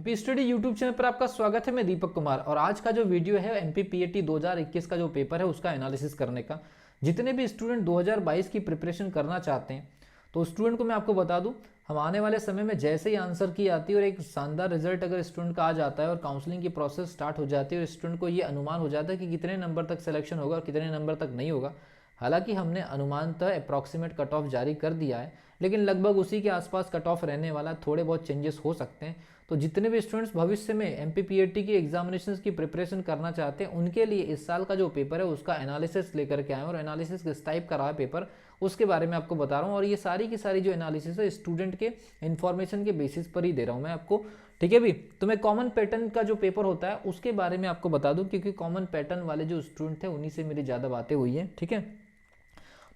MP study YouTube channel पर आपका स्वागत है। मैं दीपक कुमार और आज का जो वीडियो है एमपी पीएटी 2021 का जो पेपर है उसका एनालिसिस करने का। जितने भी स्टूडेंट 2022 की प्रिपरेशन करना चाहते हैं तो स्टूडेंट को मैं आपको बता दूं, हम आने वाले समय में जैसे ही आंसर की आती है और एक शानदार रिजल्ट अगर स्टूडेंट का आ जाता है और काउंसलिंग की प्रोसेस स्टार्ट हो जाती है और स्टूडेंट को ये अनुमान हो जाता है कि कितने नंबर तक सिलेक्शन होगा और कितने नंबर तक नहीं होगा। हालांकि हमने अनुमानतः अप्रॉक्सीमेट कट ऑफ जारी कर दिया है, लेकिन लगभग उसी के आसपास कट ऑफ रहने वाला, थोड़े बहुत चेंजेस हो सकते हैं। तो जितने भी स्टूडेंट्स भविष्य में एमपीपीएटी की एग्जामिनेशंस की प्रिपरेशन करना चाहते हैं उनके लिए इस साल का जो पेपर है उसका एनालिसिस लेकर के आए और एनालिसिस किस टाइप का रहा है पेपर उसके बारे में आपको बता रहा हूँ। और ये सारी की सारी जो एनालिसिस है स्टूडेंट के इन्फॉर्मेशन के बेसिस पर ही दे रहा हूँ मैं आपको, ठीक है भी। तो मैं कॉमन पैटर्न का जो पेपर होता है उसके बारे में आपको बता दूं, क्योंकि कॉमन पैटर्न वाले जो स्टूडेंट थे उन्हीं से मेरी ज़्यादा बातें हुई है, ठीक है।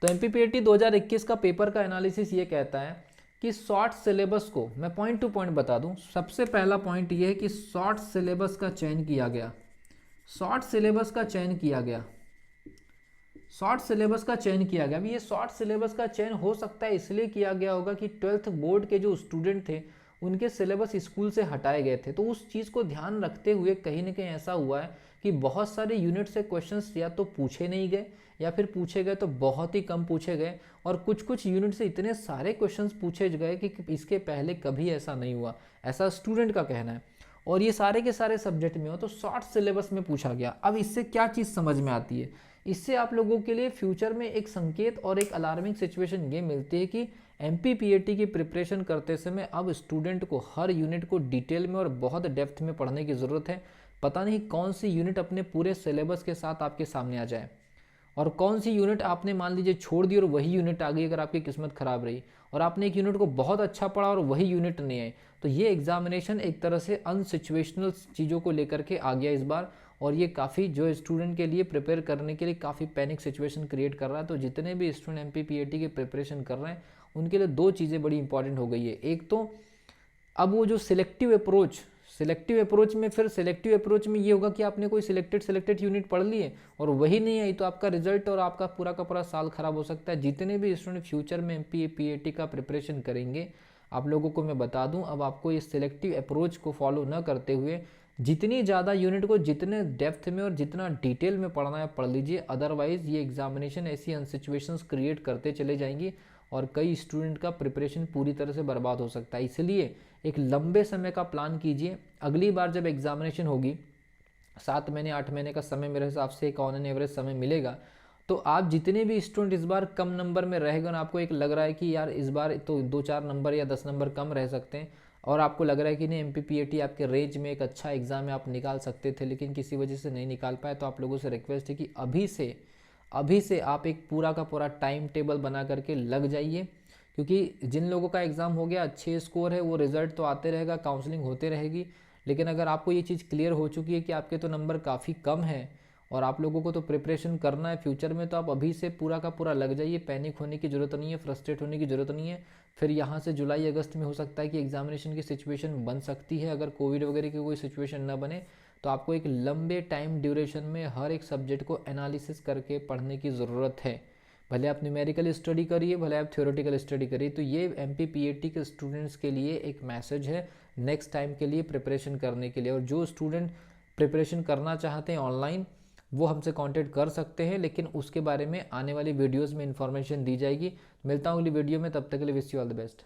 तो एमपीपीएटी 2021 का पेपर का एनालिसिस ये कहता है कि शॉर्ट सिलेबस को मैं पॉइंट टू पॉइंट बता दूं। सबसे पहला पॉइंट ये है कि शॉर्ट सिलेबस का चयन किया गया, शॉर्ट सिलेबस का चयन किया गया, शॉर्ट सिलेबस का चयन किया गया। अभी ये शॉर्ट सिलेबस का चयन हो सकता है इसलिए किया गया होगा कि 12th बोर्ड के जो स्टूडेंट थे उनके सिलेबस स्कूल से हटाए गए थे, तो उस चीज़ को ध्यान रखते हुए कहीं ना कहीं ऐसा हुआ है कि बहुत सारे यूनिट से क्वेश्चंस या तो पूछे नहीं गए या फिर पूछे गए तो बहुत ही कम पूछे गए, और कुछ कुछ यूनिट से इतने सारे क्वेश्चंस पूछे गए कि इसके पहले कभी ऐसा नहीं हुआ, ऐसा स्टूडेंट का कहना है। और ये सारे के सारे सब्जेक्ट में हो तो शॉर्ट सिलेबस में पूछा गया। अब इससे क्या चीज़ समझ में आती है, इससे आप लोगों के लिए फ्यूचर में एक संकेत और एक अलार्मिंग सिचुएशन ये मिलती है कि एमपीपीएटी की प्रिपरेशन करते समय अब स्टूडेंट को हर यूनिट को डिटेल में और बहुत डेप्थ में पढ़ने की ज़रूरत है। पता नहीं कौन सी यूनिट अपने पूरे सिलेबस के साथ आपके सामने आ जाए और कौन सी यूनिट आपने मान लीजिए छोड़ दी और वही यूनिट आ गई अगर आपकी किस्मत खराब रही, और आपने एक यूनिट को बहुत अच्छा पढ़ा और वही यूनिट नहीं आई। तो ये एग्जामिनेशन एक तरह से अनसिचुएशनल चीज़ों को लेकर के आ गया इस बार, और ये काफ़ी जो स्टूडेंट के लिए प्रिपेयर करने के लिए काफ़ी पैनिक सिचुएशन क्रिएट कर रहा है। तो जितने भी स्टूडेंट एमपीपीएटी की प्रिपरेशन कर रहे हैं उनके लिए दो चीज़ें बड़ी इंपॉर्टेंट हो गई है। एक तो अब वो जो सिलेक्टिव अप्रोच में, फिर सिलेक्टिव अप्रोच में ये होगा कि आपने कोई सिलेक्टेड यूनिट पढ़ लिए और वही नहीं आई तो आपका रिजल्ट और आपका पूरा का पूरा साल खराब हो सकता है। जितने भी स्टूडेंट फ्यूचर में एमपीपीएटी का प्रिपरेशन करेंगे, आप लोगों को मैं बता दूं, अब आपको ये सिलेक्टिव अप्रोच को फॉलो न करते हुए जितनी ज़्यादा यूनिट को जितने डेप्थ में और जितना डिटेल में पढ़ना है पढ़ लीजिए। अदरवाइज ये एग्जामिनेशन ऐसी अनसिचुएशंस क्रिएट करते चले जाएंगी और कई स्टूडेंट का प्रिपरेशन पूरी तरह से बर्बाद हो सकता है। इसलिए एक लंबे समय का प्लान कीजिए। अगली बार जब एग्जामिनेशन होगी 7 महीने 8 महीने का समय मेरे हिसाब से एक ऑन एन एवरेज समय मिलेगा, तो आप जितने भी स्टूडेंट इस बार कम नंबर में रहेगा ना, आपको एक लग रहा है कि यार इस बार तो 2-4 नंबर या 10 नंबर कम रह सकते हैं और आपको लग रहा है कि नहीं एमपीपीएटी आपके रेंज में एक अच्छा एग्जाम है, आप निकाल सकते थे लेकिन किसी वजह से नहीं निकाल पाए, तो आप लोगों से रिक्वेस्ट है कि अभी से आप एक पूरा का पूरा टाइम टेबल बना करके लग जाइए। क्योंकि जिन लोगों का एग्ज़ाम हो गया, अच्छे स्कोर है, वो रिज़ल्ट तो आते रहेगा, काउंसलिंग होते रहेगी, लेकिन अगर आपको ये चीज़ क्लियर हो चुकी है कि आपके तो नंबर काफ़ी कम है और आप लोगों को तो प्रिपरेशन करना है फ्यूचर में, तो आप अभी से पूरा का पूरा लग जाइए। पैनिक होने की ज़रूरत नहीं है, फ्रस्ट्रेट होने की ज़रूरत नहीं है। फिर यहाँ से जुलाई अगस्त में हो सकता है कि एग्जामिनेशन की सिचुएशन बन सकती है, अगर कोविड वगैरह की कोई सिचुएशन ना बने तो आपको एक लंबे टाइम ड्यूरेशन में हर एक सब्जेक्ट को एनालिसिस करके पढ़ने की ज़रूरत है। भले आप न्यूमेरिकल स्टडी करिए, भले आप थ्योरेटिकल स्टडी करिए। तो ये एमपीपीएटी के स्टूडेंट्स के लिए एक मैसेज है नेक्स्ट टाइम के लिए प्रिपरेशन करने के लिए। और जो स्टूडेंट प्रिपरेशन करना चाहते हैं ऑनलाइन वो हमसे कांटेक्ट कर सकते हैं, लेकिन उसके बारे में आने वाली वीडियोस में इंफॉर्मेशन दी जाएगी। मिलता हूँ अगली वीडियो में, तब तक के लिए wish you all the best.